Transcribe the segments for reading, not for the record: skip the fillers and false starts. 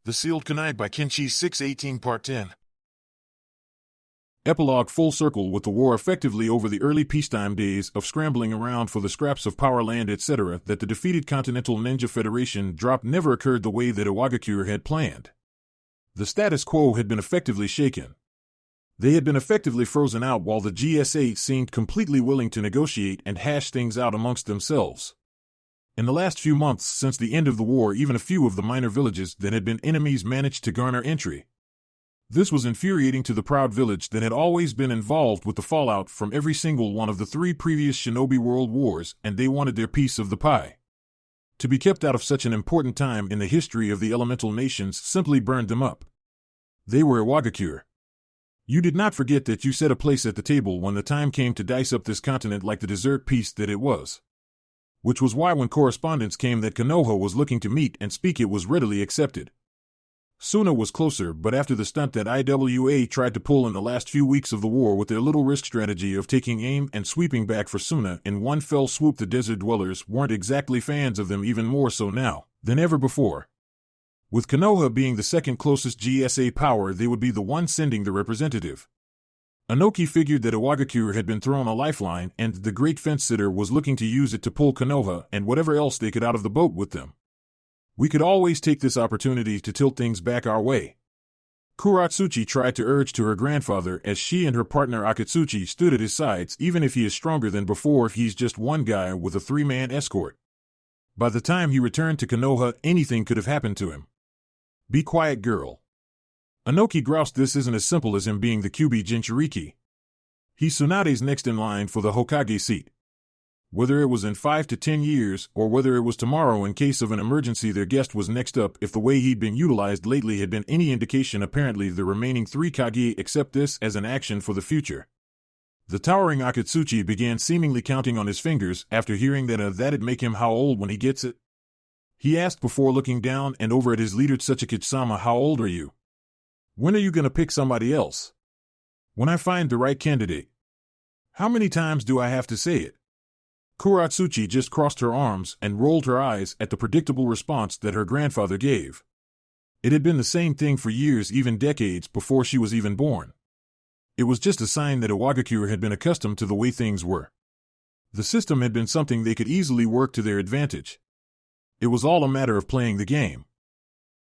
The Sealed Kunai by Kenshi 618 Part 10. Epilogue full circle with the war effectively over the early peacetime days of scrambling around for the scraps of power land etc. that the defeated Continental Ninja Federation dropped never occurred the way that Iwagakure had planned. The status quo had been effectively shaken. They had been effectively frozen out while the GSA seemed completely willing to negotiate and hash things out amongst themselves. In the last few months since the end of the war, even a few of the minor villages that had been enemies managed to garner entry. This was infuriating to the proud village that had always been involved with the fallout from every single one of the 3 previous shinobi world wars, and they wanted their piece of the pie. To be kept out of such an important time in the history of the elemental nations simply burned them up. They were Iwagakure. You did not forget that you set a place at the table when the time came to dice up this continent like the dessert piece that it was. Which was why when correspondence came that Konoha was looking to meet and speak, it was readily accepted. Suna was closer, but after the stunt that IWA tried to pull in the last few weeks of the war with their little risk strategy of taking aim and sweeping back for Suna in one fell swoop, the desert dwellers weren't exactly fans of them, even more so now than ever before. With Konoha being the second closest GSA power, they would be the one sending the representative. Inoki figured that Iwagakure had been thrown a lifeline, and the great fence-sitter was looking to use it to pull Konoha and whatever else they could out of the boat with them. We could always take this opportunity to tilt things back our way. Kuratsuchi tried to urge to her grandfather as she and her partner Akatsuchi stood at his sides. Even if he is stronger than before, he's just one guy with a 3-man escort. By the time he returned to Konoha, anything could have happened to him. Be quiet, girl. Inoki groused. This isn't as simple as him being the Kyuubi Jinchuriki. He's Tsunade's next in line for the Hokage seat. Whether it was in 5 to 10 years, or whether it was tomorrow in case of an emergency, their guest was next up. If the way he'd been utilized lately had been any indication, apparently the remaining 3 Kage accept this as an action for the future. The towering Akatsuchi began seemingly counting on his fingers after hearing that'd make him how old when he gets it. He asked before looking down and over at his leader Tsuchikage-sama, how old are you? When are you going to pick somebody else? When I find the right candidate. How many times do I have to say it? Kuratsuchi just crossed her arms and rolled her eyes at the predictable response that her grandfather gave. It had been the same thing for years, even decades before she was even born. It was just a sign that Iwagakure had been accustomed to the way things were. The system had been something they could easily work to their advantage. It was all a matter of playing the game.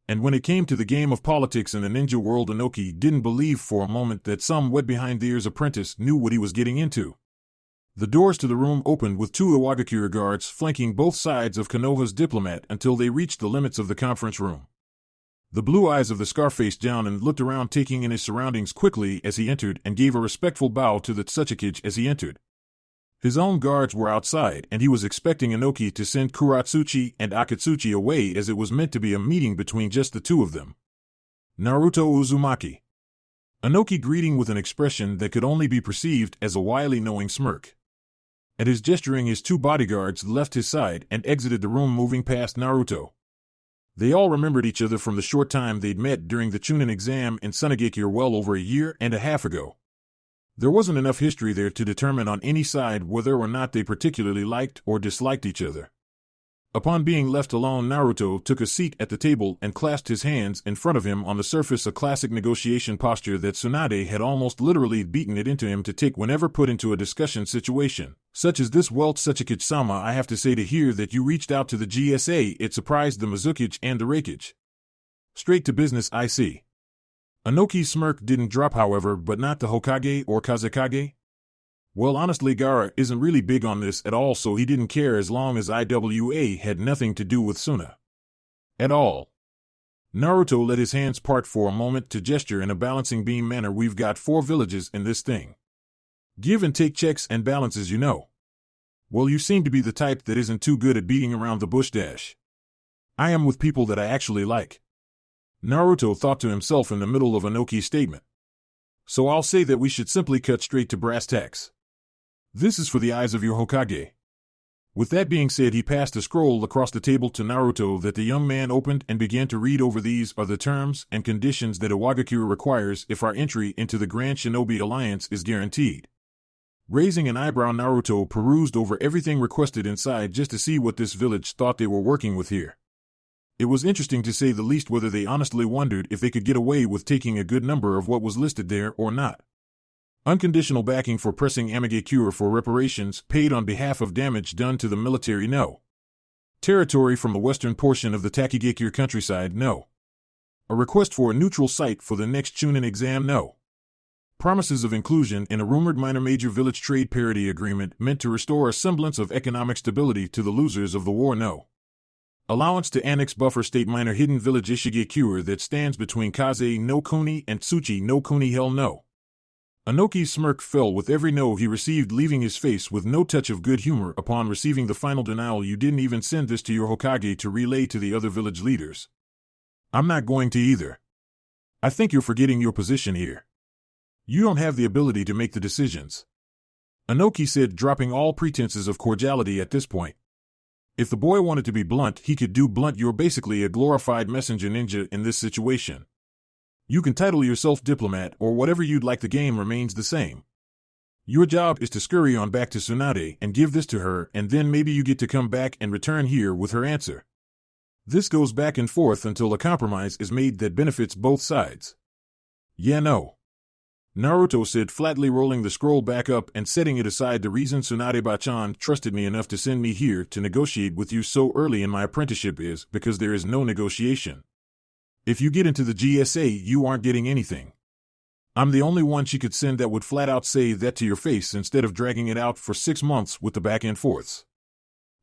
And when it came to the game of politics in the ninja world, Inoki didn't believe for a moment that some wet-behind-the-ears apprentice knew what he was getting into. The doors to the room opened with 2 Iwagakure guards flanking both sides of Konoha's diplomat until they reached the limits of the conference room. The blue eyes of the scar-faced Jounin looked around, taking in his surroundings quickly as he entered, and gave a respectful bow to the Tsuchikage as he entered. His own guards were outside, and he was expecting Inoki to send Kuratsuchi and Akatsuchi away, as it was meant to be a meeting between just the 2 of them. Naruto Uzumaki. Inoki greeting with an expression that could only be perceived as a wily knowing smirk. At his gesturing, his 2 bodyguards left his side and exited the room, moving past Naruto. They all remembered each other from the short time they'd met during the Chunin exam in Sunagakure well over a year and a half ago. There wasn't enough history there to determine on any side whether or not they particularly liked or disliked each other. Upon being left alone, Naruto took a seat at the table and clasped his hands in front of him on the surface, a classic negotiation posture that Tsunade had almost literally beaten it into him to take whenever put into a discussion situation, such as this. Well, Tsuchikage-sama, I have to say, to hear that you reached out to the GSA, it surprised the Mizukage and the Reikage. Straight to business, I see. Inoki's smirk didn't drop, however, but not the Hokage or Kazekage? Well, honestly, Gaara isn't really big on this at all, so he didn't care as long as IWA had nothing to do with Suna. At all. Naruto let his hands part for a moment to gesture in a balancing beam manner. We've got 4 villages in this thing. Give and take checks and balances, you know. Well, you seem to be the type that isn't too good at beating around the bush. I am with people that I actually like. Naruto thought to himself in the middle of Inoki's statement. So I'll say that we should simply cut straight to brass tacks. This is for the eyes of your Hokage. With that being said, he passed a scroll across the table to Naruto that the young man opened and began to read over. These are the terms and conditions that Iwagakure requires if our entry into the Grand Shinobi Alliance is guaranteed. Raising an eyebrow, Naruto perused over everything requested inside just to see what this village thought they were working with here. It was interesting to say the least whether they honestly wondered if they could get away with taking a good number of what was listed there or not. Unconditional backing for pressing Amagakure for reparations paid on behalf of damage done to the military, no. Territory from the western portion of the Takigakure countryside, no. A request for a neutral site for the next Chunin exam, no. Promises of inclusion in a rumored minor-major village trade parity agreement meant to restore a semblance of economic stability to the losers of the war, no. Allowance to annex buffer state minor hidden village Ishigakure that stands between Kaze no Kuni and Tsuchi no Kuni, hell no. Anoki's smirk fell with every no he received, leaving his face with no touch of good humor upon receiving the final denial. You didn't even send this to your Hokage to relay to the other village leaders. I'm not going to either. I think you're forgetting your position here. You don't have the ability to make the decisions. Anoki said, dropping all pretenses of cordiality at this point. If the boy wanted to be blunt, he could do blunt. You're basically a glorified messenger ninja in this situation. You can title yourself diplomat or whatever you'd like, the game remains the same. Your job is to scurry on back to Tsunade and give this to her, and then maybe you get to come back and return here with her answer. This goes back and forth until a compromise is made that benefits both sides. Yeah, no. Naruto said, flatly rolling the scroll back up and setting it aside. The reason Tsunade-bachan trusted me enough to send me here to negotiate with you so early in my apprenticeship is because there is no negotiation. If you get into the GSA, you aren't getting anything. I'm the only one she could send that would flat out say that to your face instead of dragging it out for 6 months with the back and forths.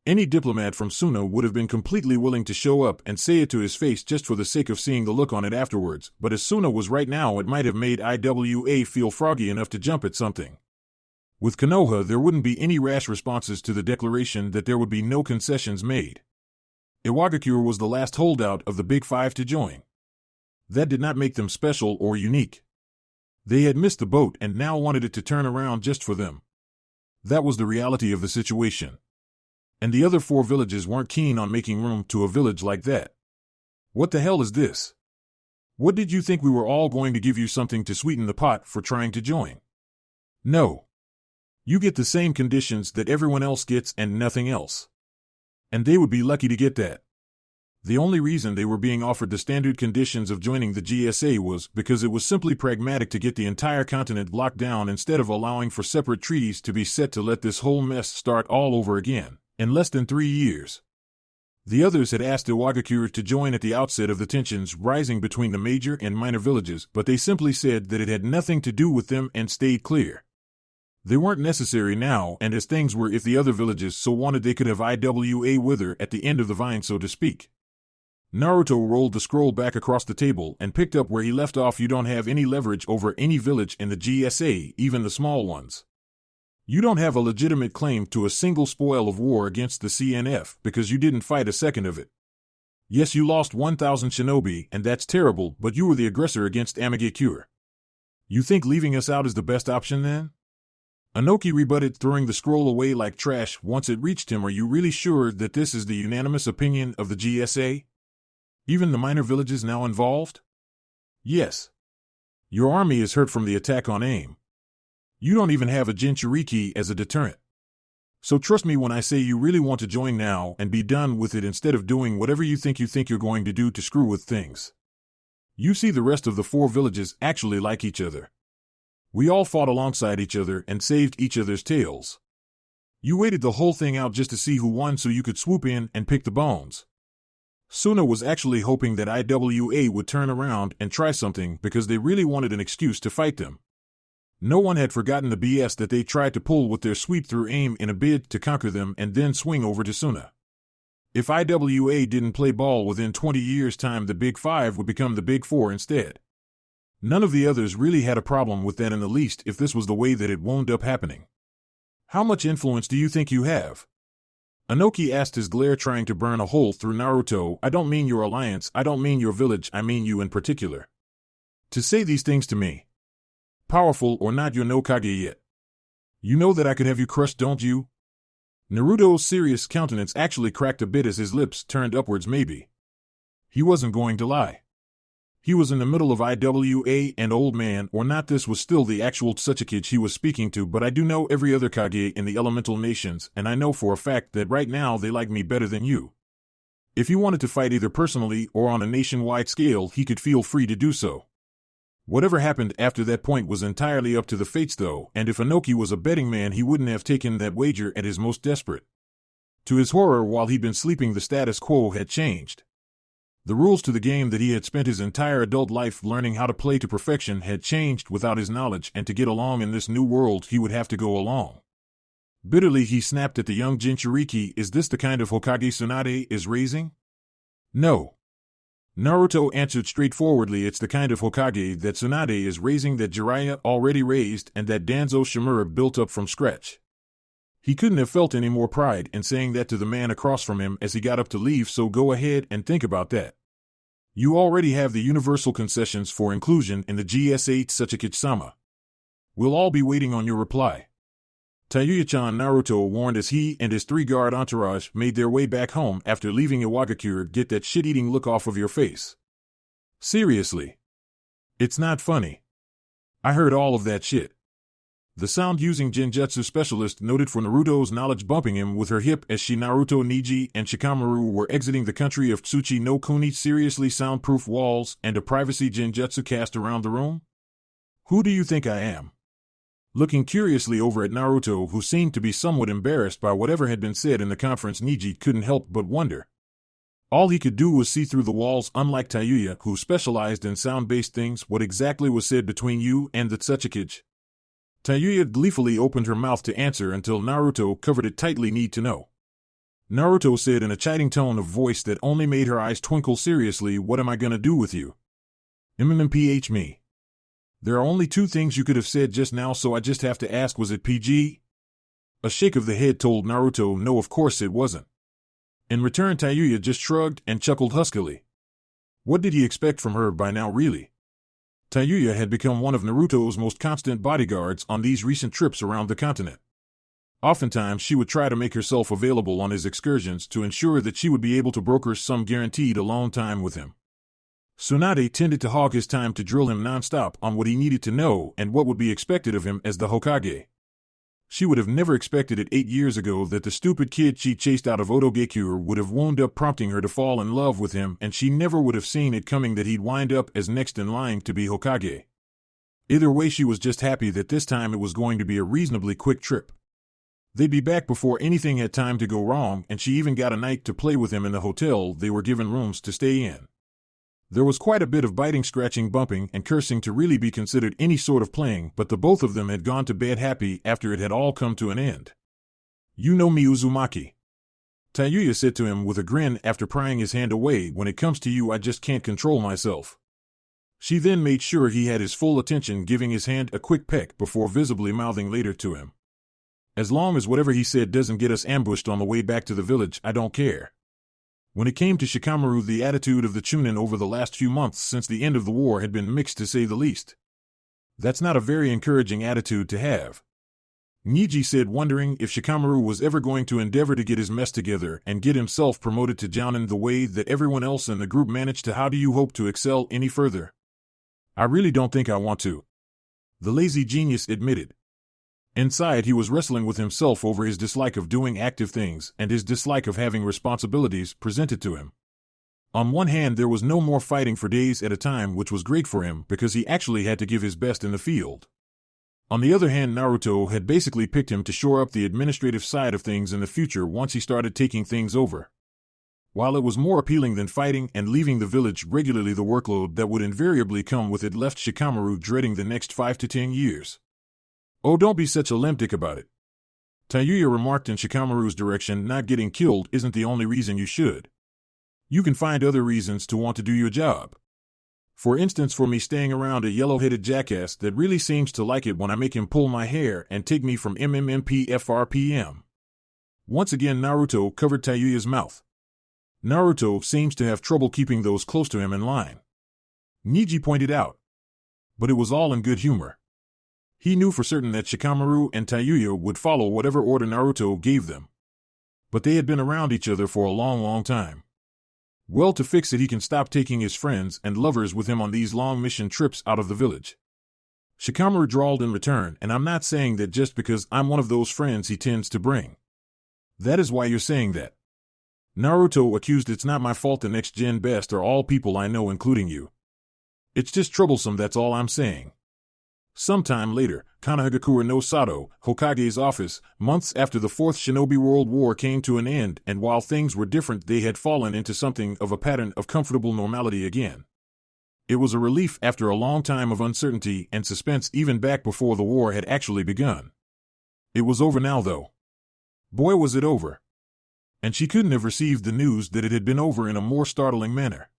Any diplomat from Suna would have been completely willing to show up and say it to his face just for the sake of seeing the look on it afterwards, but as Suna was right now, it might have made IWA feel froggy enough to jump at something. With Konoha, there wouldn't be any rash responses to the declaration that there would be no concessions made. Iwagakure was the last holdout of the Big Five to join. That did not make them special or unique. They had missed the boat and now wanted it to turn around just for them. That was the reality of the situation. And the other 4 villages weren't keen on making room to a village like that. What the hell is this? What did you think we were all going to give you something to sweeten the pot for trying to join? No. You get the same conditions that everyone else gets and nothing else. And they would be lucky to get that. The only reason they were being offered the standard conditions of joining the GSA was because it was simply pragmatic to get the entire continent locked down instead of allowing for separate treaties to be set to let this whole mess start all over again. In less than 3 years. The others had asked Iwagakure to join at the outset of the tensions rising between the major and minor villages, but they simply said that it had nothing to do with them and stayed clear. They weren't necessary now, and as things were, if the other villages so wanted, they could have IWA wither at the end of the vine, so to speak. Naruto rolled the scroll back across the table and picked up where he left off. You don't have any leverage over any village in the GSA, even the small ones. You don't have a legitimate claim to a single spoil of war against the CNF because you didn't fight a second of it. Yes, you lost 1,000 shinobi, and that's terrible, but you were the aggressor against Amagakure. You think leaving us out is the best option then? Anoki rebutted, throwing the scroll away like trash once it reached him. Are you really sure that this is the unanimous opinion of the GSA? Even the minor villages now involved? Yes. Your army is hurt from the attack on AIM. You don't even have a Jinchuriki as a deterrent. So trust me when I say you really want to join now and be done with it instead of doing whatever you think you're going to do to screw with things. You see, the rest of the 4 villages actually like each other. We all fought alongside each other and saved each other's tails. You waited the whole thing out just to see who won so you could swoop in and pick the bones. Suna was actually hoping that IWA would turn around and try something because they really wanted an excuse to fight them. No one had forgotten the BS that they tried to pull with their sweep through AIM in a bid to conquer them and then swing over to Suna. If IWA didn't play ball, within 20 years' time the Big Five would become the Big Four instead. None of the others really had a problem with that in the least if this was the way that it wound up happening. How much influence do you think you have? Anoki asked, his glare trying to burn a hole through Naruto. I don't mean your alliance, I don't mean your village, I mean you in particular. To say these things to me. Powerful or not, you're no Kage yet. You know that I could have you crushed, don't you? Naruto's serious countenance actually cracked a bit as his lips turned upwards. Maybe. He wasn't going to lie. He was in the middle of IWA and old man or not, this was still the actual Tsuchikage he was speaking to, but I do know every other Kage in the elemental nations, and I know for a fact that right now they like me better than you. If he wanted to fight either personally or on a nationwide scale, he could feel free to do so. Whatever happened after that point was entirely up to the fates though, and if Inoki was a betting man he wouldn't have taken that wager at his most desperate. To his horror, while he'd been sleeping, the status quo had changed. The rules to the game that he had spent his entire adult life learning how to play to perfection had changed without his knowledge, and to get along in this new world he would have to go along. Bitterly he snapped at the young Jinchuriki, "Is this the kind of Hokage Tsunade is raising?" "No." Naruto answered straightforwardly, "It's the kind of Hokage that Tsunade is raising, that Jiraiya already raised, and that Danzo Shimura built up from scratch." He couldn't have felt any more pride in saying that to the man across from him as he got up to leave, so go ahead and think about that. You already have the universal concessions for inclusion in the GS8 Tsuchikage-sama. We'll all be waiting on your reply. Tayuya-chan, Naruto warned as he and his three-guard entourage made their way back home after leaving Iwagakure. "Get that shit-eating look off of your face. Seriously. It's not funny. I heard all of that shit." The sound-using genjutsu specialist noted for Naruto's knowledge, bumping him with her hip as she, Naruto, Niji, and Shikamaru were exiting the country of Tsuchi no Kuni. "Seriously, soundproof walls and a privacy genjutsu cast around the room? Who do you think I am?" Looking curiously over at Naruto, who seemed to be somewhat embarrassed by whatever had been said in the conference, Niji couldn't help but wonder. All he could do was see through the walls. Unlike Tayuya, who specialized in sound-based things, "What exactly was said between you and the Tsuchikage?" Tayuya gleefully opened her mouth to answer until Naruto covered it tightly. "Need to know." Naruto said in a chiding tone of voice that only made her eyes twinkle. "Seriously, what am I gonna do with you?" "MMPH me. There are only two things you could have said just now, so I just have to ask, was it PG?" A shake of the head told Naruto no, of course it wasn't. In return, Tayuya just shrugged and chuckled huskily. What did he expect from her by now, really? Tayuya had become one of Naruto's most constant bodyguards on these recent trips around the continent. Oftentimes she would try to make herself available on his excursions to ensure that she would be able to broker some guaranteed alone time with him. Tsunade tended to hog his time to drill him nonstop on what he needed to know and what would be expected of him as the Hokage. She would have never expected it 8 years ago that the stupid kid she chased out of Otogekure would have wound up prompting her to fall in love with him, and she never would have seen it coming that he'd wind up as next in line to be Hokage. Either way, she was just happy that this time it was going to be a reasonably quick trip. They'd be back before anything had time to go wrong, and she even got a night to play with him in the hotel they were given rooms to stay in. There was quite a bit of biting, scratching, bumping, and cursing to really be considered any sort of playing, but the both of them had gone to bed happy after it had all come to an end. "You know me, Uzumaki," Tayuya said to him with a grin after prying his hand away. "When it comes to you, I just can't control myself." She then made sure he had his full attention, giving his hand a quick peck before visibly mouthing later to him, "As long as whatever he said doesn't get us ambushed on the way back to the village, I don't care." When it came to Shikamaru, the attitude of the Chunin over the last few months since the end of the war had been mixed, to say the least. That's not a very encouraging attitude to have. Niji said, wondering if Shikamaru was ever going to endeavor to get his mess together and get himself promoted to Jounin the way that everyone else in the group managed to. "How do you hope to excel any further?" "I really don't think I want to," the lazy genius admitted. Inside, he was wrestling with himself over his dislike of doing active things and his dislike of having responsibilities presented to him. On one hand, there was no more fighting for days at a time, which was great for him because he actually had to give his best in the field. On the other hand, Naruto had basically picked him to shore up the administrative side of things in the future once he started taking things over. While it was more appealing than fighting and leaving the village regularly, the workload that would invariably come with it left Shikamaru dreading the next 5 to 10 years. "Oh, don't be such a limp-dick about it," Tayuya remarked in Shikamaru's direction. "Not getting killed isn't the only reason you should. You can find other reasons to want to do your job. For instance, for me staying around a yellow-headed jackass that really seems to like it when I make him pull my hair and take me from MMMPFRPM. Once again, Naruto covered Tayuya's mouth. Naruto seems to have trouble keeping those close to him in line, Niji pointed out. But it was all in good humor. He knew for certain that Shikamaru and Tayuya would follow whatever order Naruto gave them. But they had been around each other for a long, long time. Well, to fix it, he can stop taking his friends and lovers with him on these long mission trips out of the village. Shikamaru drawled in return, "And I'm not saying that just because I'm one of those friends he tends to bring. That is why you're saying that." Naruto accused. It's not my fault the next gen best are all people I know including you. It's just troublesome, that's all I'm saying. Sometime later, Konohagakure no Sato, Hokage's office, months after the Fourth Shinobi World War came to an end, and while things were different they had fallen into something of a pattern of comfortable normality again. It was a relief after a long time of uncertainty and suspense even back before the war had actually begun. It was over now though. Boy was it over. And she couldn't have received the news that it had been over in a more startling manner.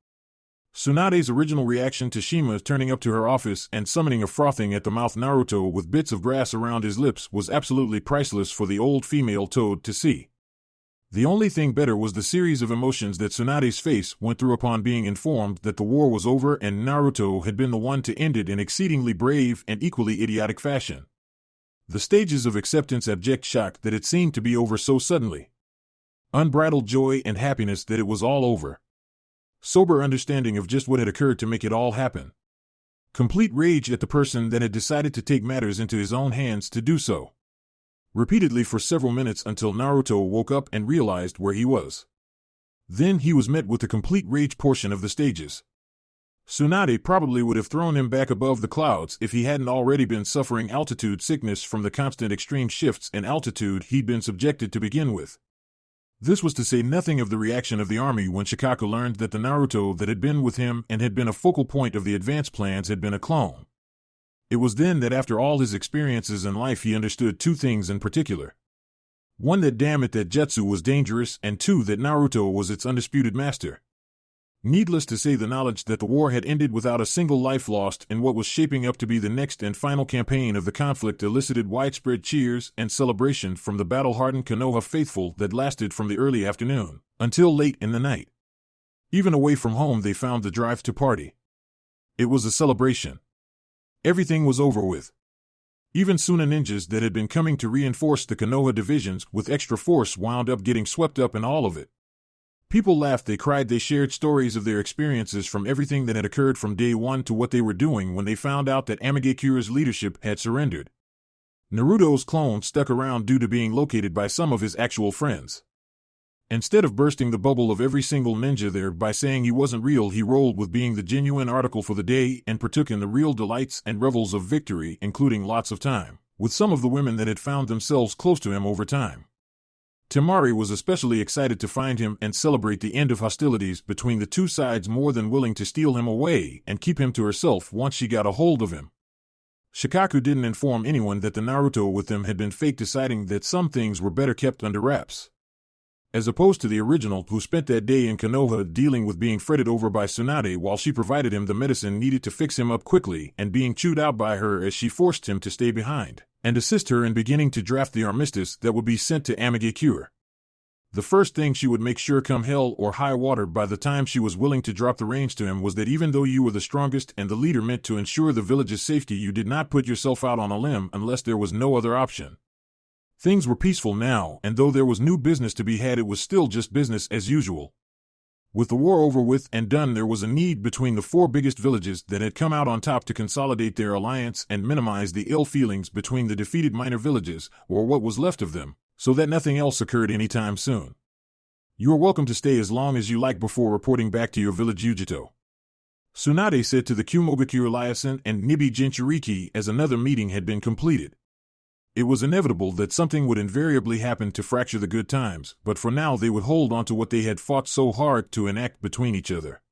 Tsunade's original reaction to Shima turning up to her office and summoning a frothing at the mouth Naruto with bits of grass around his lips was absolutely priceless for the old female toad to see. The only thing better was the series of emotions that Tsunade's face went through upon being informed that the war was over and Naruto had been the one to end it in exceedingly brave and equally idiotic fashion. The stages of acceptance, abject shock that it seemed to be over so suddenly. Unbridled joy and happiness that it was all over. Sober understanding of just what had occurred to make it all happen. Complete rage at the person that had decided to take matters into his own hands to do so. Repeatedly for several minutes until Naruto woke up and realized where he was. Then he was met with the complete rage portion of the stages. Tsunade probably would have thrown him back above the clouds if he hadn't already been suffering altitude sickness from the constant extreme shifts in altitude he'd been subjected to begin with. This was to say nothing of the reaction of the army when Shikaku learned that the Naruto that had been with him and had been a focal point of the advance plans had been a clone. It was then that after all his experiences in life he understood two things in particular. One, that damn it that Jutsu was dangerous, and two, that Naruto was its undisputed master. Needless to say, the knowledge that the war had ended without a single life lost in what was shaping up to be the next and final campaign of the conflict elicited widespread cheers and celebration from the battle-hardened Konoha faithful that lasted from the early afternoon until late in the night. Even away from home they found the drive to party. It was a celebration. Everything was over with. Even Suna ninjas that had been coming to reinforce the Konoha divisions with extra force wound up getting swept up in all of it. People laughed, they cried, they shared stories of their experiences from everything that had occurred from day one to what they were doing when they found out that Amigakura's leadership had surrendered. Naruto's clone stuck around due to being located by some of his actual friends. Instead of bursting the bubble of every single ninja there by saying he wasn't real, he rolled with being the genuine article for the day and partook in the real delights and revels of victory, including lots of time with some of the women that had found themselves close to him over time. Temari was especially excited to find him and celebrate the end of hostilities between the two sides, more than willing to steal him away and keep him to herself once she got a hold of him. Shikaku didn't inform anyone that the Naruto with them had been fake, deciding that some things were better kept under wraps. As opposed to the original, who spent that day in Konoha dealing with being fretted over by Tsunade while she provided him the medicine needed to fix him up quickly and being chewed out by her as she forced him to stay behind and assist her in beginning to draft the armistice that would be sent to Amigakure. The first thing she would make sure, come hell or high water, by the time she was willing to drop the reins to him, was that even though you were the strongest and the leader meant to ensure the village's safety, you did not put yourself out on a limb unless there was no other option. Things were peaceful now, and though there was new business to be had, it was still just business as usual. With the war over with and done, there was a need between the four biggest villages that had come out on top to consolidate their alliance and minimize the ill feelings between the defeated minor villages, or what was left of them, so that nothing else occurred anytime soon. You are welcome to stay as long as you like before reporting back to your village, Yujito, Tsunade said to the Kumogakure liaison and Nibi Jinchuriki as another meeting had been completed. It was inevitable that something would invariably happen to fracture the good times, but for now they would hold on to what they had fought so hard to enact between each other.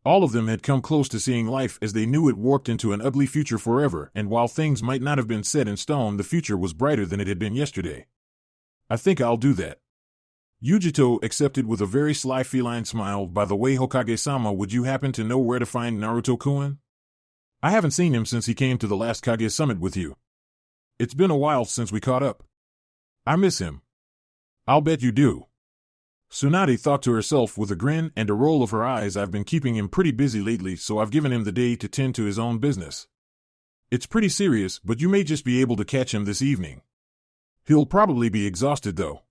All of them had come close to seeing life as they knew it warped into an ugly future forever, and while things might not have been set in stone, the future was brighter than it had been yesterday. I think I'll do that. Yujito accepted with a very sly feline smile. By the way, Hokage-sama, would you happen to know where to find Naruto-kun? I haven't seen him since he came to the last Kage summit with you. It's been a while since we caught up. I miss him. I'll bet you do. Tsunade thought to herself with a grin and a roll of her eyes. I've been keeping him pretty busy lately, so I've given him the day to tend to his own business. It's pretty serious, but you may just be able to catch him this evening. He'll probably be exhausted though.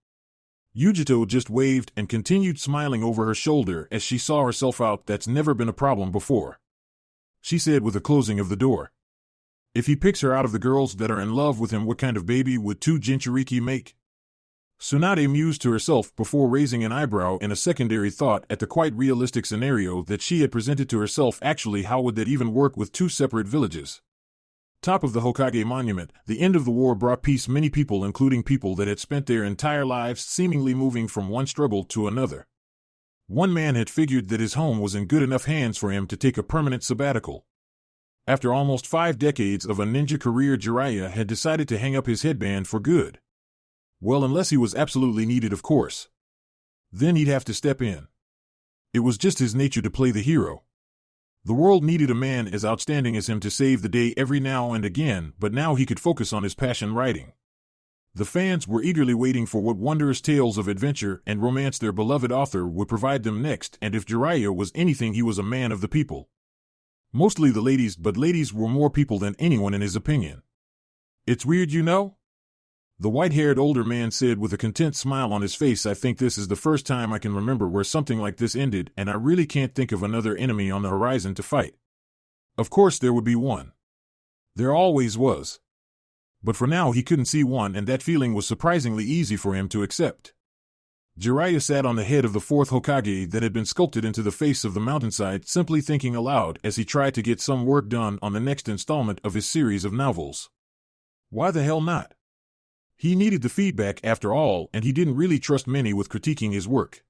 Yujito just waved and continued smiling over her shoulder as she saw herself out. That's never been a problem before, she said with the closing of the door. If he picks her out of the girls that are in love with him, what kind of baby would two Jinchuriki make? Tsunade mused to herself before raising an eyebrow in a secondary thought at the quite realistic scenario that she had presented to herself. Actually, how would that even work with two separate villages? Top of the Hokage monument, the end of the war brought peace. Many people, including people that had spent their entire lives seemingly moving from one struggle to another. One man had figured that his home was in good enough hands for him to take a permanent sabbatical. After almost 5 decades of a ninja career, Jiraiya had decided to hang up his headband for good. Well, unless he was absolutely needed, of course. Then he'd have to step in. It was just his nature to play the hero. The world needed a man as outstanding as him to save the day every now and again, but now he could focus on his passion, writing. The fans were eagerly waiting for what wondrous tales of adventure and romance their beloved author would provide them next, and if Jiraiya was anything, he was a man of the people. Mostly the ladies, but ladies were more people than anyone in his opinion. It's weird, you know? The white-haired older man said with a content smile on his face. I think this is the first time I can remember where something like this ended, and I really can't think of another enemy on the horizon to fight. Of course there would be one. There always was. But for now he couldn't see one, and that feeling was surprisingly easy for him to accept. Jiraiya sat on the head of the 4th Hokage that had been sculpted into the face of the mountainside, simply thinking aloud as he tried to get some work done on the next installment of his series of novels. Why the hell not? He needed the feedback after all, and he didn't really trust many with critiquing his work.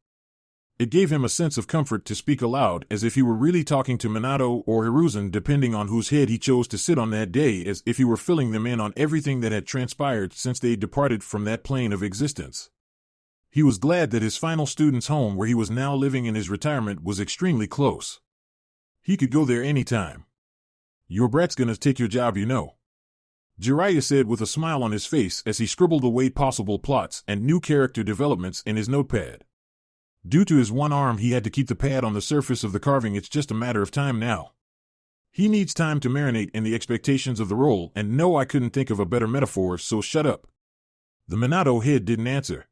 It gave him a sense of comfort to speak aloud, as if he were really talking to Minato or Hiruzen, depending on whose head he chose to sit on that day, as if he were filling them in on everything that had transpired since they departed from that plane of existence. He was glad that his final student's home, where he was now living in his retirement, was extremely close. He could go there any time. Your brat's gonna take your job, you know. Jiraiya said with a smile on his face as he scribbled away possible plots and new character developments in his notepad. Due to his one arm, he had to keep the pad on the surface of the carving. It's just a matter of time now. He needs time to marinate in the expectations of the role, and no, I couldn't think of a better metaphor, so shut up. The Minato head didn't answer.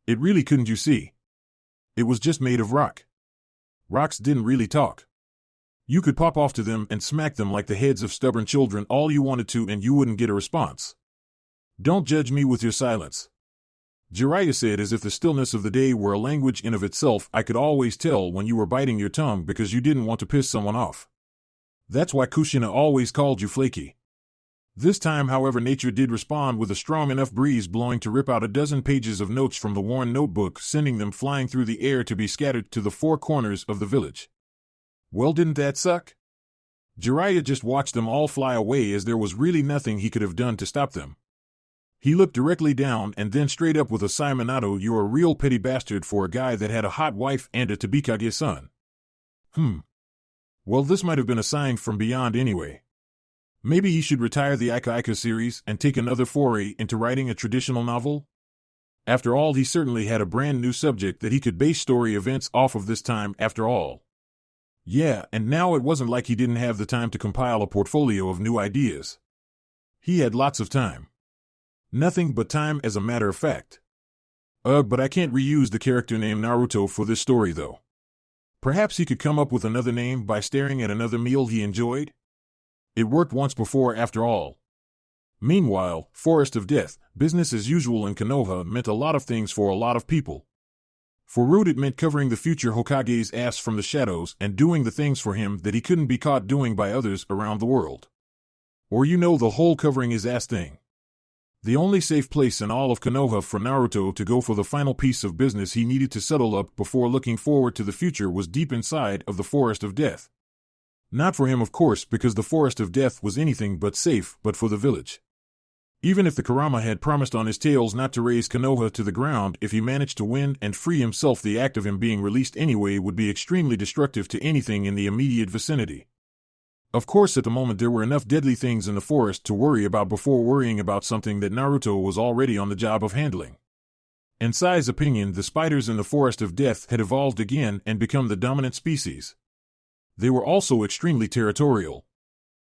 It really couldn't, you see. It was just made of rock. Rocks didn't really talk. You could pop off to them and smack them like the heads of stubborn children all you wanted to, and you wouldn't get a response. Don't judge me with your silence. Jiraiya said, as if the stillness of the day were a language in of itself. I could always tell when you were biting your tongue because you didn't want to piss someone off. That's why Kushina always called you flaky. This time, however, nature did respond with a strong enough breeze blowing to rip out a dozen pages of notes from the worn notebook, sending them flying through the air to be scattered to the 4 corners of the village. Well, didn't that suck? Jiraiya just watched them all fly away, as there was really nothing he could have done to stop them. He looked directly down and then straight up with a sigh. Minato, you're a real petty bastard for a guy that had a hot wife and a Tobikage-san. Well, this might have been a sign from beyond anyway. Maybe he should retire the Ika Ika series and take another foray into writing a traditional novel? After all, he certainly had a brand new subject that he could base story events off of this time, after all. Yeah, and now it wasn't like he didn't have the time to compile a portfolio of new ideas. He had lots of time. Nothing but time, as a matter of fact. But I can't reuse the character name Naruto for this story, though. Perhaps he could come up with another name by staring at another meal he enjoyed? It worked once before, after all. Meanwhile, Forest of Death, business as usual in Konoha, meant a lot of things for a lot of people. For Rude, it meant covering the future Hokage's ass from the shadows and doing the things for him that he couldn't be caught doing by others around the world. Or you know, the whole covering his ass thing. The only safe place in all of Konoha for Naruto to go for the final piece of business he needed to settle up before looking forward to the future was deep inside of the Forest of Death. Not for him, of course, because the Forest of Death was anything but safe, but for the village. Even if the Kurama had promised on his tails not to raise Konoha to the ground, if he managed to win and free himself, the act of him being released anyway would be extremely destructive to anything in the immediate vicinity. Of course, at the moment there were enough deadly things in the forest to worry about before worrying about something that Naruto was already on the job of handling. In Sai's opinion, the spiders in the Forest of Death had evolved again and become the dominant species. They were also extremely territorial.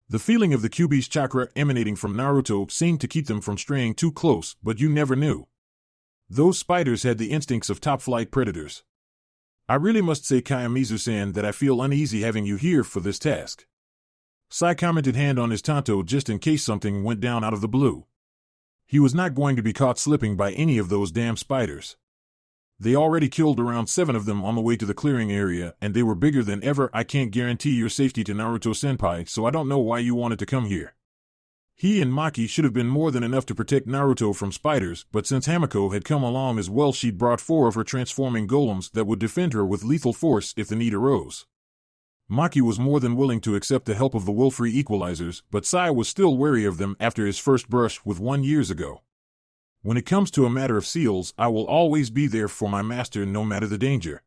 The feeling of the Kyuubi's chakra emanating from Naruto seemed to keep them from straying too close, but you never knew. Those spiders had the instincts of top-flight predators. I really must say, Kayamizu-san, that I feel uneasy having you here for this task. Sai commented, hand on his tanto just in case something went down out of the blue. He was not going to be caught slipping by any of those damn spiders. They already killed around 7 of them on the way to the clearing area, and they were bigger than ever. I can't guarantee your safety to Naruto-senpai, so I don't know why you wanted to come here. He and Maki should have been more than enough to protect Naruto from spiders, but since Hamiko had come along as well, she'd brought 4 of her transforming golems that would defend her with lethal force if the need arose. Maki was more than willing to accept the help of the Will-Free Equalizers, but Sai was still wary of them after his first brush with 1 years ago. When it comes to a matter of seals, I will always be there for my master no matter the danger.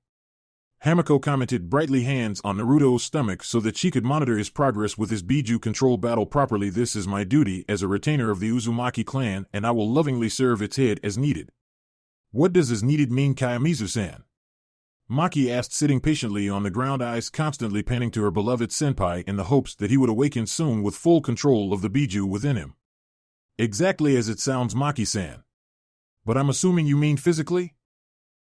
Hamiko commented, brightly hands on Naruto's stomach so that she could monitor his progress with his Biju control battle properly. This is my duty as a retainer of the Uzumaki clan, and I will lovingly serve its head as needed. What does as needed mean, Kiyomizu-san? Maki asked, sitting patiently on the ground, eyes constantly panning to her beloved senpai in the hopes that he would awaken soon with full control of the Biju within him. Exactly as it sounds, Maki-san. But I'm assuming you mean physically?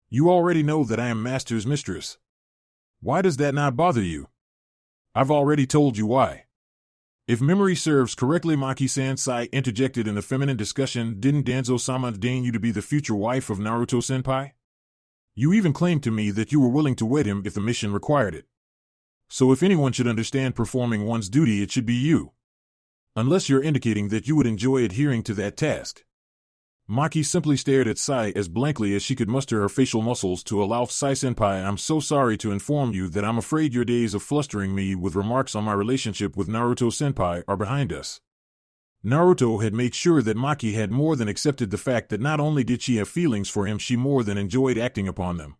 You already know that I am Master's mistress. Why does that not bother you? I've already told you why. If memory serves correctly, Maki-san, Sai interjected in a feminine discussion, didn't Danzo-sama deign you to be the future wife of Naruto-senpai? You even claimed to me that you were willing to wed him if the mission required it. So if anyone should understand performing one's duty, it should be you. Unless you're indicating that you would enjoy adhering to that task. Maki simply stared at Sai as blankly as she could muster her facial muscles to allow Sai-senpai, I'm so sorry to inform you that I'm afraid your days of flustering me with remarks on my relationship with Naruto-senpai are behind us. Naruto had made sure that Maki had more than accepted the fact that not only did she have feelings for him, she more than enjoyed acting upon them.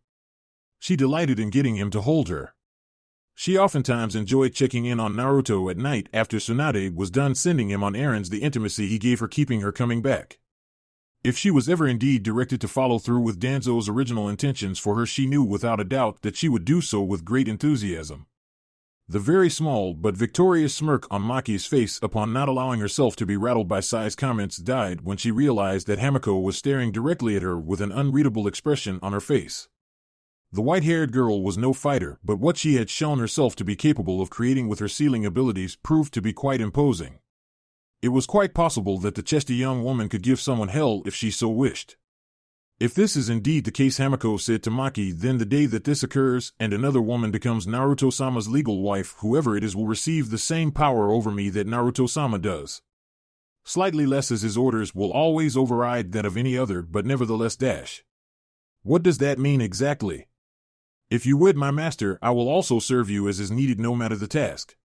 She delighted in getting him to hold her. She oftentimes enjoyed checking in on Naruto at night after Tsunade was done sending him on errands, the intimacy he gave her keeping her coming back. If she was ever indeed directed to follow through with Danzo's original intentions for her, she knew without a doubt that she would do so with great enthusiasm. The very small but victorious smirk on Maki's face upon not allowing herself to be rattled by Sai's comments died when she realized that Hamiko was staring directly at her with an unreadable expression on her face. The white-haired girl was no fighter, but what she had shown herself to be capable of creating with her sealing abilities proved to be quite imposing. It was quite possible that the chesty young woman could give someone hell if she so wished. If this is indeed the case, Hamiko said to Maki, then the day that this occurs and another woman becomes Naruto-sama's legal wife, whoever it is will receive the same power over me that Naruto-sama does. Slightly less, as his orders will always override that of any other, but nevertheless dash. What does that mean exactly? If you wed my master, I will also serve you as is needed no matter the task.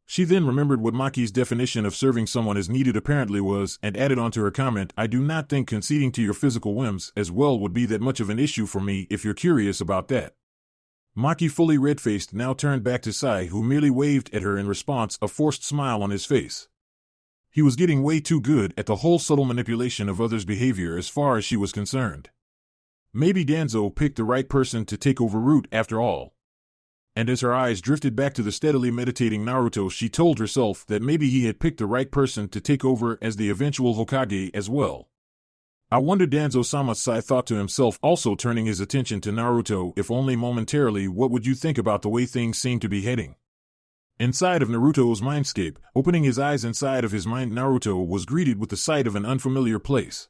She then remembered what Maki's definition of serving someone as needed apparently was, and added on to her comment, I do not think conceding to your physical whims as well would be that much of an issue for me if you're curious about that. Maki, fully red-faced, now turned back to Sai, who merely waved at her in response, a forced smile on his face. He was getting way too good at the whole subtle manipulation of others' behavior as far as she was concerned. Maybe Danzo picked the right person to take over route after all. And as her eyes drifted back to the steadily meditating Naruto, she told herself that maybe he had picked the right person to take over as the eventual Hokage as well. I wonder, Danzo-sama, Sai thought to himself, also turning his attention to Naruto, if only momentarily, what would you think about the way things seem to be heading? Inside of Naruto's mindscape, opening his eyes inside of his mind, Naruto was greeted with the sight of an unfamiliar place.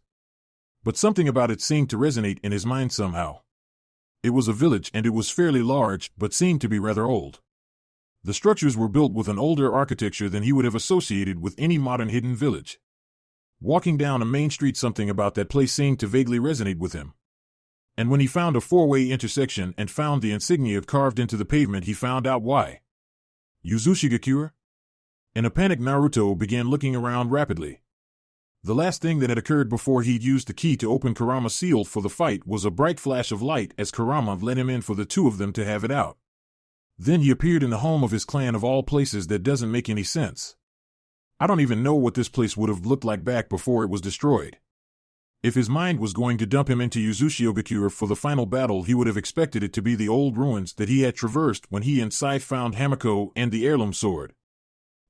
But something about it seemed to resonate in his mind somehow. It was a village, and it was fairly large, but seemed to be rather old. The structures were built with an older architecture than he would have associated with any modern hidden village. Walking down a main street, something about that place seemed to vaguely resonate with him. And when he found a four-way intersection and found the insignia carved into the pavement, he found out why. Yuzushigakure? In a panic, Naruto began looking around rapidly. The last thing that had occurred before he'd used the key to open Kurama's seal for the fight was a bright flash of light as Kurama let him in for the two of them to have it out. Then he appeared in the home of his clan, of all places. That doesn't make any sense. I don't even know what this place would have looked like back before it was destroyed. If his mind was going to dump him into Yuzushigakure for the final battle, he would have expected it to be the old ruins that he had traversed when he and Sai found Hamiko and the heirloom sword.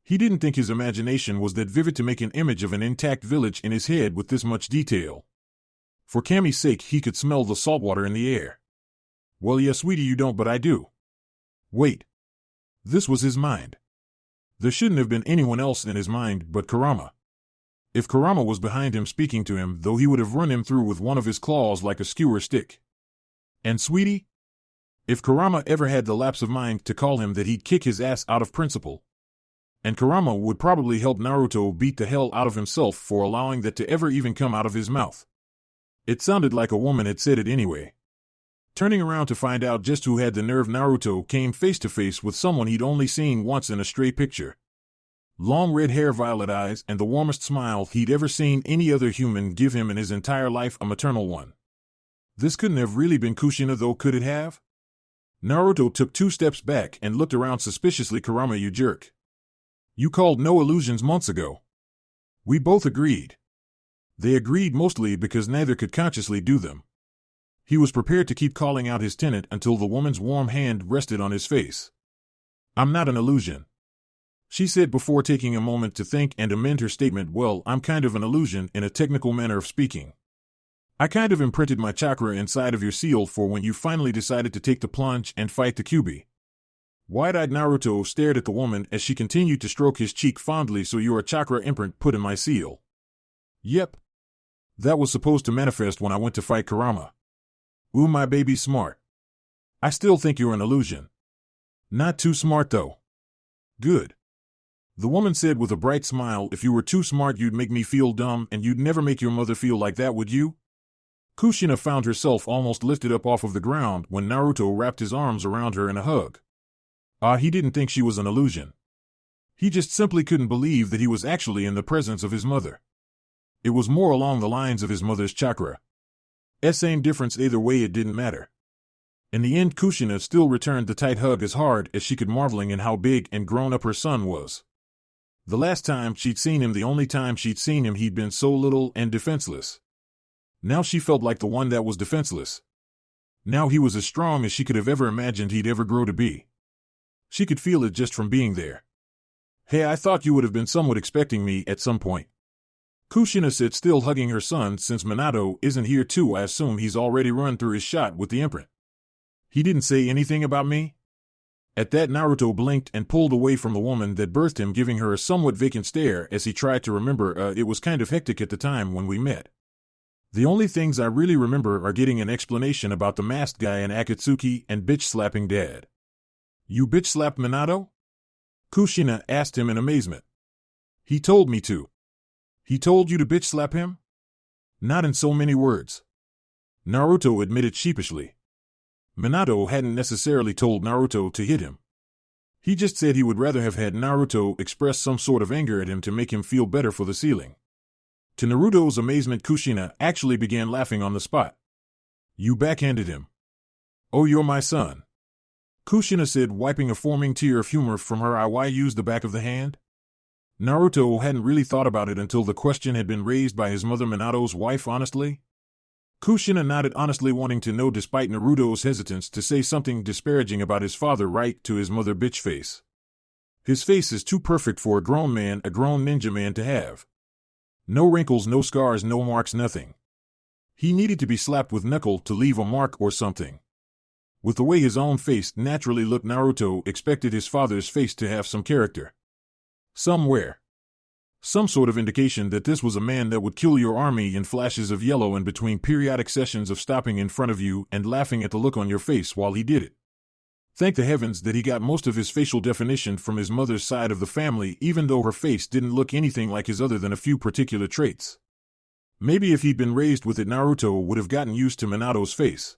He didn't think his imagination was that vivid to make an image of an intact village in his head with this much detail. For Kami's sake, he could smell the saltwater in the air. Well, yeah, sweetie, you don't, but I do. Wait. This was his mind. There shouldn't have been anyone else in his mind but Kurama. If Kurama was behind him speaking to him, though, he would have run him through with one of his claws like a skewer stick. And sweetie? If Kurama ever had the lapse of mind to call him that, he'd kick his ass out of principle. And Kurama would probably help Naruto beat the hell out of himself for allowing that to ever even come out of his mouth. It sounded like a woman had said it anyway. Turning around to find out just who had the nerve, Naruto came face to face with someone he'd only seen once in a stray picture. Long red hair, violet eyes, and the warmest smile he'd ever seen any other human give him in his entire life, a maternal one. This couldn't have really been Kushina, though, could it have? Naruto took 2 steps back and looked around suspiciously. Kurama, you jerk. You called no illusions months ago. We both agreed. They agreed mostly because neither could consciously do them. He was prepared to keep calling out his tenet until the woman's warm hand rested on his face. I'm not an illusion, she said before taking a moment to think and amend her statement. Well, I'm kind of an illusion in a technical manner of speaking. I kind of imprinted my chakra inside of your seal for when you finally decided to take the plunge and fight the Kyuubi. Wide-eyed Naruto stared at the woman as she continued to stroke his cheek fondly. So you're a chakra imprint put in my seal? Yep. That was supposed to manifest when I went to fight Kurama. Ooh, my baby's smart. I still think you're an illusion. Not too smart, though. Good. The woman said with a bright smile. If you were too smart, you'd make me feel dumb, and you'd never make your mother feel like that, would you? Kushina found herself almost lifted up off of the ground when Naruto wrapped his arms around her in a hug. He didn't think she was an illusion. He just simply couldn't believe that he was actually in the presence of his mother. It was more along the lines of his mother's chakra. Same difference either way, it didn't matter. In the end, Kushina still returned the tight hug as hard as she could, marveling in how big and grown up her son was. The last time she'd seen him, the only time she'd seen him, he'd been so little and defenseless. Now she felt like the one that was defenseless. Now he was as strong as she could have ever imagined he'd ever grow to be. She could feel it just from being there. Hey, I thought you would have been somewhat expecting me at some point. Kushina said, still hugging her son. Since Minato isn't here too, I assume he's already run through his shot with the imprint. He didn't say anything about me? At that, Naruto blinked and pulled away from the woman that birthed him, giving her a somewhat vacant stare as he tried to remember. It was kind of hectic at the time when we met. The only things I really remember are getting an explanation about the masked guy and Akatsuki and bitch-slapping Dad. You bitch-slapped Minato? Kushina asked him in amazement. He told me to. He told you to bitch-slap him? Not in so many words, Naruto admitted sheepishly. Minato hadn't necessarily told Naruto to hit him. He just said he would rather have had Naruto express some sort of anger at him to make him feel better for the ceiling. To Naruto's amazement, Kushina actually began laughing on the spot. You backhanded him. Oh, you're my son, Kushina said, wiping a forming tear of humor from her eye. Why use the back of the hand? Naruto hadn't really thought about it until the question had been raised by his mother, Minato's wife. Honestly? Kushina nodded, honestly wanting to know, despite Naruto's hesitance to say something disparaging about his father right to his mother. Bitch face. His face is too perfect for a grown man, a grown ninja man, to have. No wrinkles, no scars, no marks, nothing. He needed to be slapped with knuckle to leave a mark or something. With the way his own face naturally looked, Naruto expected his father's face to have some character. Somewhere. Some sort of indication that this was a man that would kill your army in flashes of yellow in between periodic sessions of stopping in front of you and laughing at the look on your face while he did it. Thank the heavens that he got most of his facial definition from his mother's side of the family, even though her face didn't look anything like his other than a few particular traits. Maybe if he'd been raised with it, Naruto would have gotten used to Minato's face.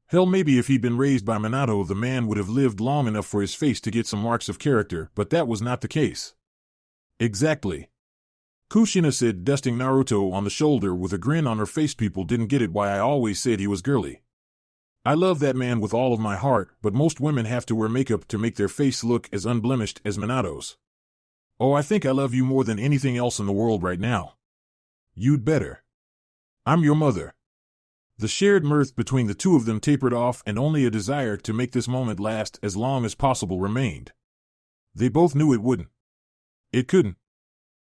Hell, maybe if he'd been raised by Minato, the man would have lived long enough for his face to get some marks of character, but that was not the case. Exactly. Kushina said, dusting Naruto on the shoulder with a grin on her face. People didn't get it why I always said he was girly. I love that man with all of my heart, but most women have to wear makeup to make their face look as unblemished as Minato's. Oh, I think I love you more than anything else in the world right now. You'd better. I'm your mother. The shared mirth between the two of them tapered off, and only a desire to make this moment last as long as possible remained. They both knew it wouldn't. It couldn't.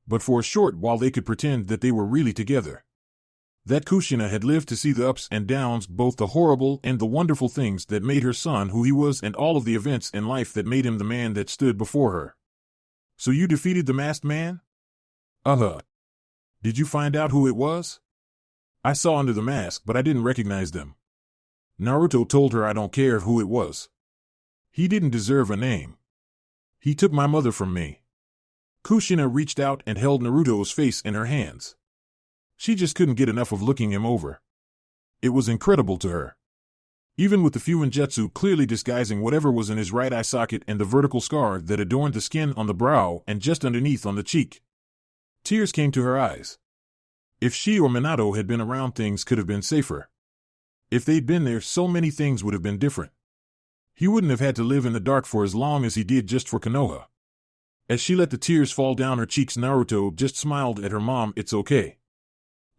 But for a short while they could pretend that they were really together. That Kushina had lived to see the ups and downs, both the horrible and the wonderful things that made her son who he was, and all of the events in life that made him the man that stood before her. So you defeated the masked man? Uh-huh. Did you find out who it was? I saw under the mask, but I didn't recognize them. Naruto told her I don't care who it was. He didn't deserve a name. He took my mother from me. Kushina reached out and held Naruto's face in her hands. She just couldn't get enough of looking him over. It was incredible to her. Even with the Fuinjutsu clearly disguising whatever was in his right eye socket and the vertical scar that adorned the skin on the brow and just underneath on the cheek. Tears came to her eyes. If she or Minato had been around, things could have been safer. If they'd been there, so many things would have been different. He wouldn't have had to live in the dark for as long as he did just for Konoha. As she let the tears fall down her cheeks, Naruto just smiled at her mom. It's okay.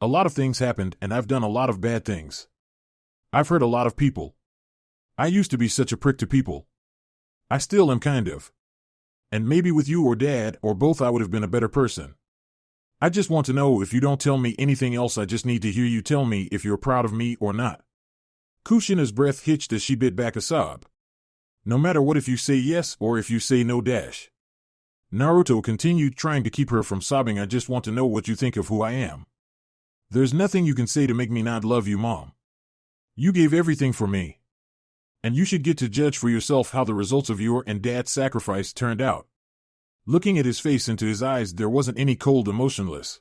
A lot of things happened, and I've done a lot of bad things. I've hurt a lot of people. I used to be such a prick to people. I still am kind of. And maybe with you or Dad, or both, I would have been a better person. I just want to know, if you don't tell me anything else, I just need to hear you tell me if you're proud of me or not. Kushina's breath hitched as she bit back a sob. No matter what, if you say yes or if you say no dash. Naruto continued, trying to keep her from sobbing. I just want to know what you think of who I am. There's nothing you can say to make me not love you, Mom. You gave everything for me. And you should get to judge for yourself how the results of your and Dad's sacrifice turned out. Looking at his face, into his eyes, there wasn't any cold, emotionless.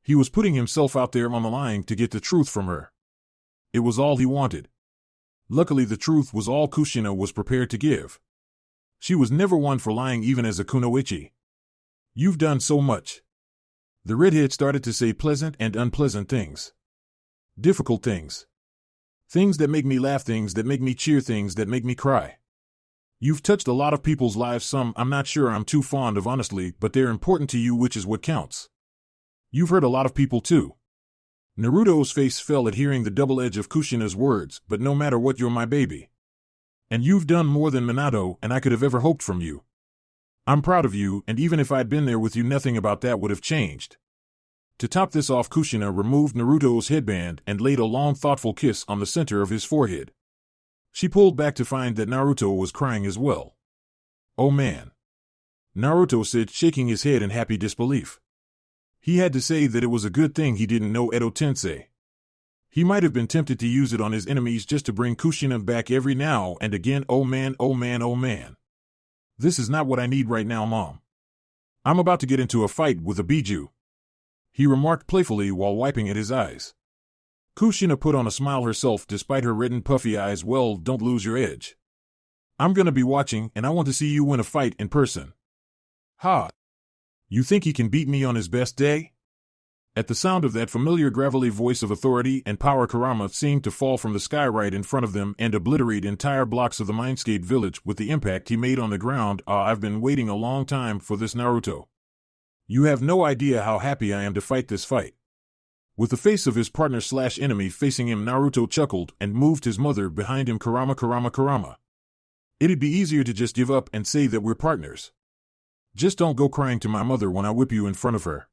He was putting himself out there on the line to get the truth from her. It was all he wanted. Luckily, the truth was all Kushina was prepared to give. She was never one for lying, even as a kunoichi. You've done so much. The redhead started to say pleasant and unpleasant things. Difficult things. Things that make me laugh, things that make me cheer, things that make me cry. You've touched a lot of people's lives, some I'm not sure I'm too fond of, honestly, but they're important to you, which is what counts. You've hurt a lot of people too. Naruto's face fell at hearing the double edge of Kushina's words, but no matter what, you're my baby. And you've done more than Minato and I could have ever hoped from you. I'm proud of you, and even if I'd been there with you, nothing about that would have changed. To top this off, Kushina removed Naruto's headband and laid a long, thoughtful kiss on the center of his forehead. She pulled back to find that Naruto was crying as well. Oh man. Naruto said, shaking his head in happy disbelief. He had to say that it was a good thing he didn't know Edo Tensei. He might have been tempted to use it on his enemies just to bring Kushina back every now and again. Oh man, oh man, oh man. This is not what I need right now, Mom. I'm about to get into a fight with a Biju, he remarked playfully while wiping at his eyes. Kushina put on a smile herself despite her reddened puffy eyes. Well, don't lose your edge. I'm gonna be watching, and I want to see you win a fight in person. Ha! You think he can beat me on his best day? At the sound of that familiar gravelly voice of authority and power, Kurama seemed to fall from the sky right in front of them and obliterate entire blocks of the Mindscape village with the impact he made on the ground. I've been waiting a long time for this, Naruto. You have no idea how happy I am to fight this fight. With the face of his partner/enemy facing him, Naruto chuckled and moved his mother behind him. Kurama. It'd be easier to just give up and say that we're partners. Just don't go crying to my mother when I whip you in front of her.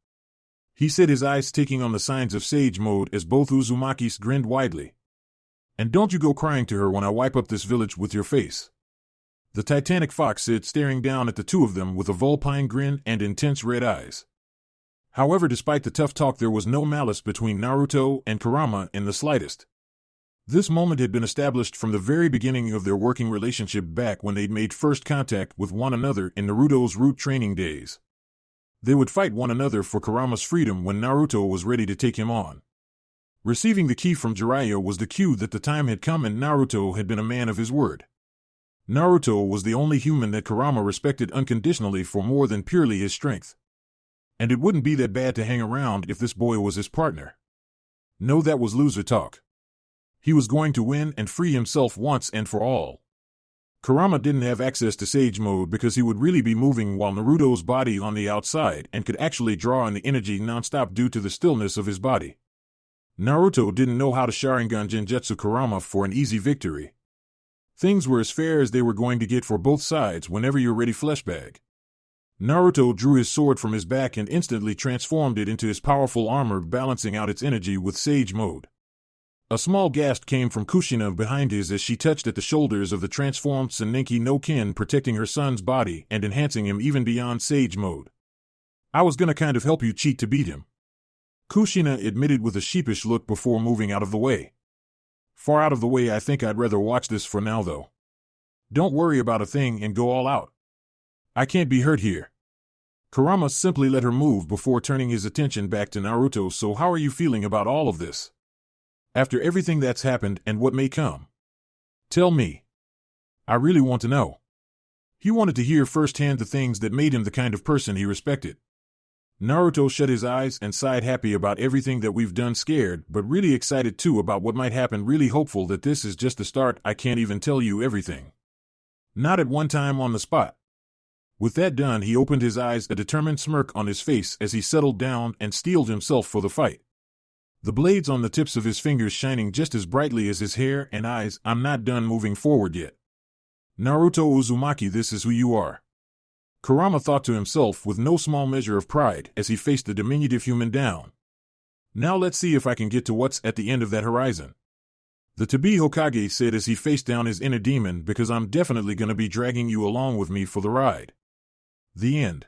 He said, his eyes taking on the signs of sage mode as both Uzumakis grinned widely. And don't you go crying to her when I wipe up this village with your face. The Titanic Fox said, staring down at the two of them with a vulpine grin and intense red eyes. However, despite the tough talk, there was no malice between Naruto and Kurama in the slightest. This moment had been established from the very beginning of their working relationship, back when they'd made first contact with one another in Naruto's root training days. They would fight one another for Kurama's freedom when Naruto was ready to take him on. Receiving the key from Jiraiya was the cue that the time had come, and Naruto had been a man of his word. Naruto was the only human that Kurama respected unconditionally for more than purely his strength. And it wouldn't be that bad to hang around if this boy was his partner. No, that was loser talk. He was going to win and free himself once and for all. Kurama didn't have access to Sage Mode because he would really be moving while Naruto's body on the outside and could actually draw on the energy nonstop due to the stillness of his body. Naruto didn't know how to Sharingan Genjutsu Kurama for an easy victory. Things were as fair as they were going to get for both sides. Whenever you're ready, fleshbag. Naruto drew his sword from his back and instantly transformed it into his powerful armor, balancing out its energy with Sage Mode. A small gasp came from Kushina behind his as she touched at the shoulders of the transformed Senenki no Kin, protecting her son's body and enhancing him even beyond Sage Mode. I was gonna kind of help you cheat to beat him. Kushina admitted with a sheepish look before moving out of the way. Far out of the way, I think I'd rather watch this for now, though. Don't worry about a thing and go all out. I can't be hurt here. Kurama simply let her move before turning his attention back to Naruto. So how are you feeling about all of this? After everything that's happened and what may come? Tell me. I really want to know. He wanted to hear firsthand the things that made him the kind of person he respected. Naruto shut his eyes and sighed, happy about everything that we've done, scared, but really excited too about what might happen, really hopeful that this is just the start. I can't even tell you everything. Not at one time on the spot. With that done, he opened his eyes, a determined smirk on his face as he settled down and steeled himself for the fight. The blades on the tips of his fingers shining just as brightly as his hair and eyes. I'm not done moving forward yet. Naruto Uzumaki, this is who you are. Kurama thought to himself with no small measure of pride as he faced the diminutive human down. Now let's see if I can get to what's at the end of that horizon. The to-be Hokage said as he faced down his inner demon, because I'm definitely going to be dragging you along with me for the ride. The end.